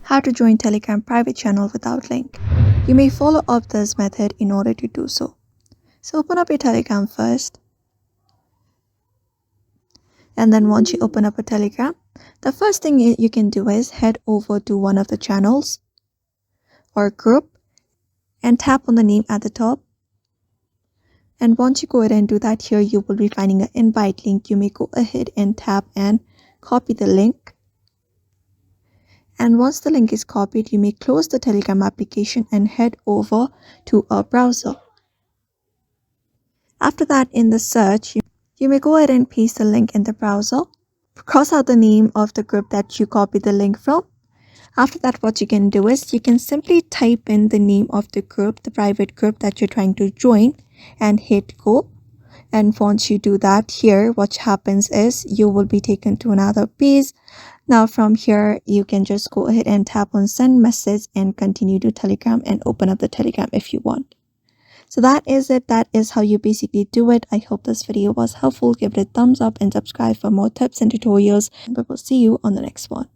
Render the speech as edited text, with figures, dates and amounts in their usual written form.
How to join Telegram private channel without link. You may follow up this method in order to do so. So open up your Telegram first. And then once you open up a Telegram, the first thing you can do is head over to one of the channels or group and tap on the name at the top. And once you go ahead and do that, here you will be finding an invite link. You may go ahead and tap and copy the link. And once the link is copied, you may close the Telegram application and head over to a browser. After that, in the search, you may go ahead and paste the link in the browser. Cross out the name of the group that you copied the link from. After that, what you can do is you can simply type in the name of the group, the private group that you're trying to join, and hit go. And once you do that, here what happens is you will be taken to another page. Now from here, you can just go ahead and tap on send message and continue to Telegram and open up the Telegram if you want. So that is it. That is how you basically do it. I hope this video was helpful. Give it a thumbs up and subscribe for more tips and tutorials. We will see you on the next one.